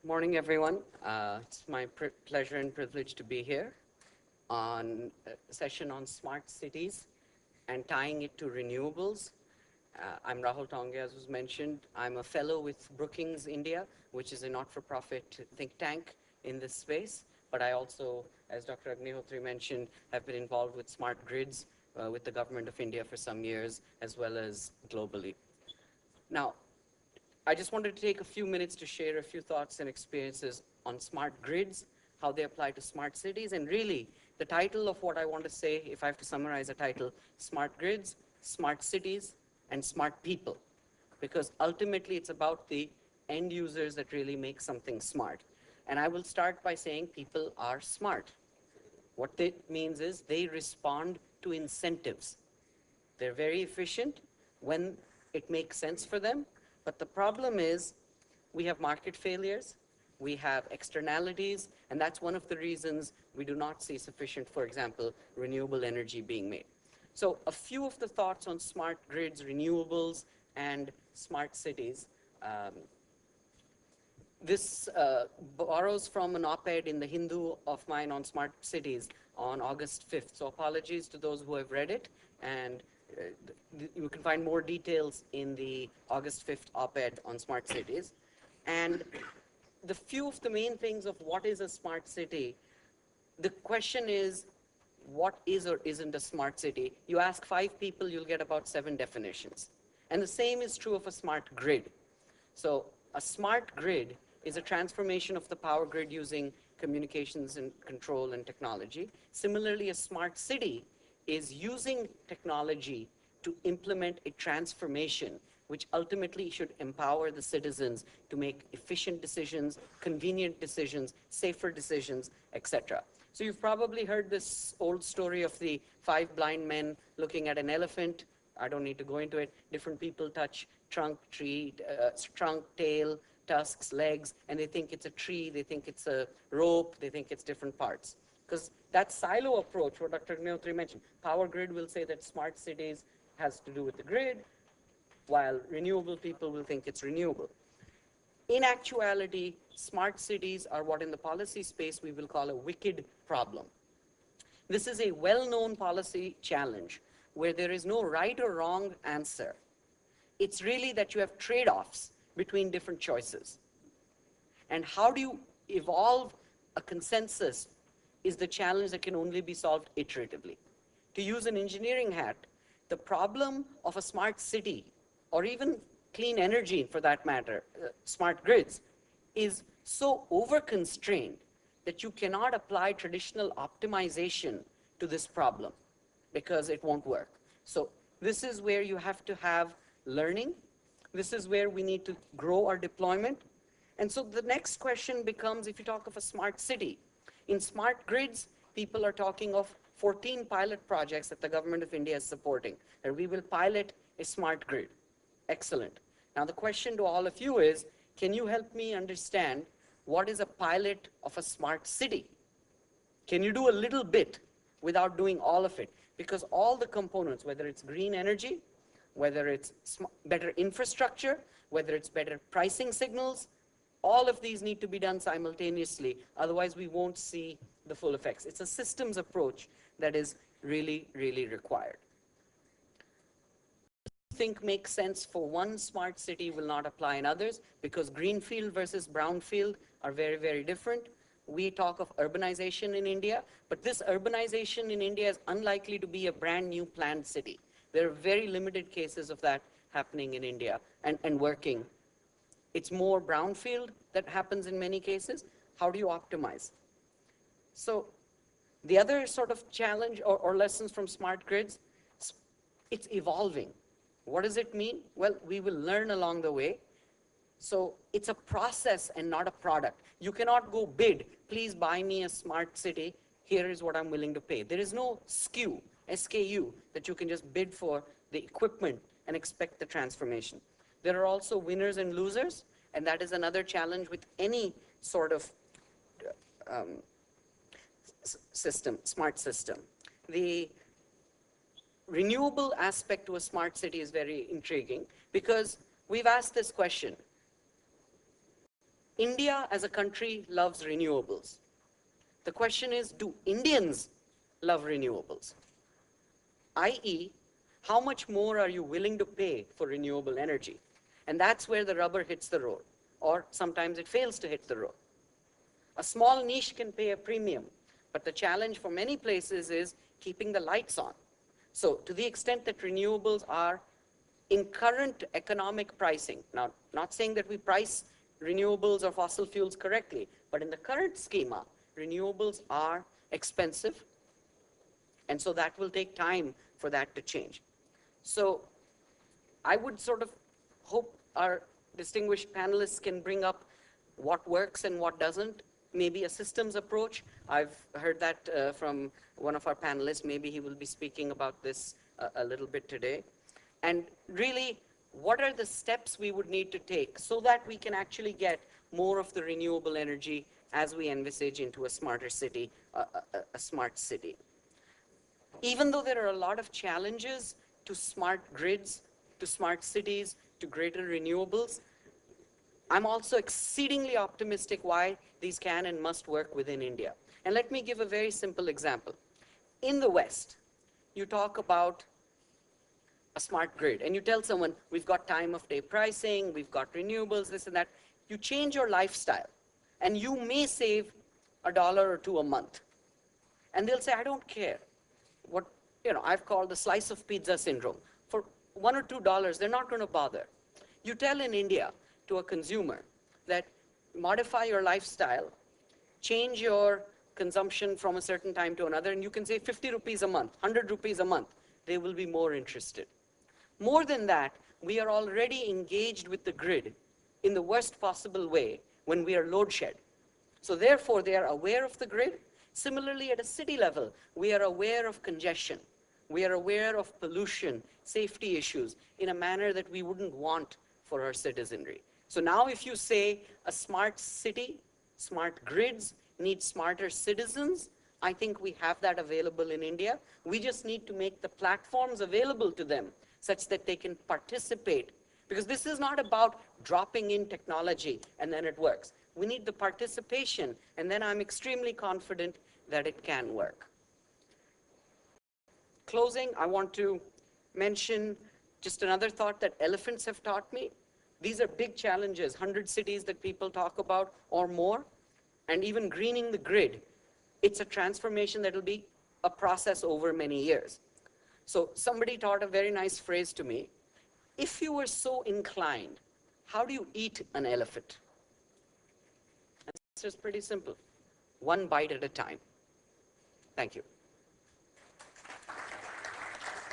Morning, everyone. It's my pleasure and privilege to be here on a session on smart cities and tying it to renewables. I'm Rahul Tongia, as was mentioned. I'm a fellow with Brookings India, which is a not-for-profit think tank in this space. But I also, as Dr. Agnihotri mentioned, have been involved with smart grids with the government of India for some years, as well as globally. Now, I just wanted to take a few minutes to share a few thoughts and experiences on smart grids, how they apply to smart cities, and really the title of what I want to say, if I have to summarize a title, smart grids, smart cities, and smart people. Because ultimately it's about the end users that really make something smart. And I will start by saying people are smart. What that means is they respond to incentives. They're very efficient when it makes sense for them. But the problem is we have market failures, we have externalities, and that's one of the reasons we do not see sufficient, for example, renewable energy being made. So a few of the thoughts on smart grids, renewables, and smart cities. This borrows from an op-ed in the Hindu of mine on smart cities on August 5th. So apologies to those who have read it, and you can find more details in the August 5th op-ed on smart cities. And the few of the main things of what is a smart city, the question is, what is or isn't a smart city? You ask 5 people, you'll get about 7 definitions. And the same is true of a smart grid. So a smart grid is a transformation of the power grid using communications and control and technology. Similarly, a smart city is using technology to implement a transformation which ultimately should empower the citizens to make efficient decisions, convenient decisions, safer decisions, etc. So you've probably heard this old story of the 5 blind men looking at an elephant. I don't need to go into it. Different people touch trunk, trunk, tail, tusks, legs, and they think it's a tree, they think it's a rope, they think it's different parts. Because that silo approach, what Dr. Agnihotri mentioned, power grid will say that smart cities has to do with the grid, while renewable people will think it's renewable. In actuality, smart cities are what in the policy space we will call a wicked problem. This is a well-known policy challenge where there is no right or wrong answer. It's really that you have trade-offs between different choices. And how do you evolve a consensus is the challenge that can only be solved iteratively. To use an engineering hat, the problem of a smart city, or even clean energy for that matter, smart grids, is so over-constrained that you cannot apply traditional optimization to this problem because it won't work. So this is where you have to have learning. This is where we need to grow our deployment. And so the next question becomes, if you talk of a smart city, in smart grids, people are talking of 14 pilot projects that the government of India is supporting, that we will pilot a smart grid. Excellent. Now the question to all of you is, can you help me understand what is a pilot of a smart city? Can you do a little bit without doing all of it? Because all the components, whether it's green energy, whether it's better infrastructure, whether it's better pricing signals, all of these need to be done simultaneously. Otherwise, we won't see the full effects. It's a systems approach that is really, really required. Think makes sense for one smart city will not apply in others because greenfield versus brownfield are very, very different. We talk of urbanization in India, but this urbanization in India is unlikely to be a brand new planned city. There are very limited cases of that happening in India and working. It's more brownfield that happens in many cases. How do you optimize? So the other sort of challenge or lessons from smart grids, it's evolving. What does it mean? Well, we will learn along the way. So it's a process and not a product. You cannot go bid, please buy me a smart city, here is what I'm willing to pay. There is no SKU, that you can just bid for the equipment and expect the transformation. There are also winners and losers, and that is another challenge with any sort of system, smart system. The renewable aspect to a smart city is very intriguing because we've asked this question. India as a country loves renewables. The question is, do Indians love renewables? I.e., how much more are you willing to pay for renewable energy? And that's where the rubber hits the road, or sometimes it fails to hit the road. A small niche can pay a premium, but the challenge for many places is keeping the lights on. So to the extent that renewables are in current economic pricing, now not saying that we price renewables or fossil fuels correctly, but in the current schema, renewables are expensive, and so that will take time for that to change. So I would sort of hope our distinguished panelists can bring up what works and what doesn't, maybe a systems approach. I've heard that from one of our panelists. Maybe he will be speaking about this a little bit today. And really, what are the steps we would need to take so that we can actually get more of the renewable energy as we envisage into a smarter city, a smart city. Even though there are a lot of challenges to smart grids, to smart cities, to greater renewables, I'm also exceedingly optimistic why these can and must work within India. And let me give a very simple example. In the West, you talk about a smart grid, and you tell someone, we've got time of day pricing, we've got renewables, this and that. You change your lifestyle, and you may save $1 or $2 a month. And they'll say, I don't care. What, I've called the slice of pizza syndrome. For $1 or $2, they're not going to bother. You tell in India to a consumer that modify your lifestyle, change your consumption from a certain time to another, and you can save 50 rupees a month, 100 rupees a month. They will be more interested. More than that, we are already engaged with the grid in the worst possible way when we are load shed. So therefore, they are aware of the grid. Similarly, at a city level, we are aware of congestion. We are aware of pollution, safety issues in a manner that we wouldn't want for our citizenry. So now if you say a smart city, smart grids need smarter citizens, I think we have that available in India. We just need to make the platforms available to them such that they can participate. Because this is not about dropping in technology and then it works. We need the participation, and then I'm extremely confident that it can work. Closing, I want to mention just another thought that elephants have taught me. These are big challenges, 100 cities that people talk about or more, and even greening the grid. It's a transformation that will be a process over many years. So somebody taught a very nice phrase to me. If you were so inclined, how do you eat an elephant? It's just pretty simple. One bite at a time. Thank you.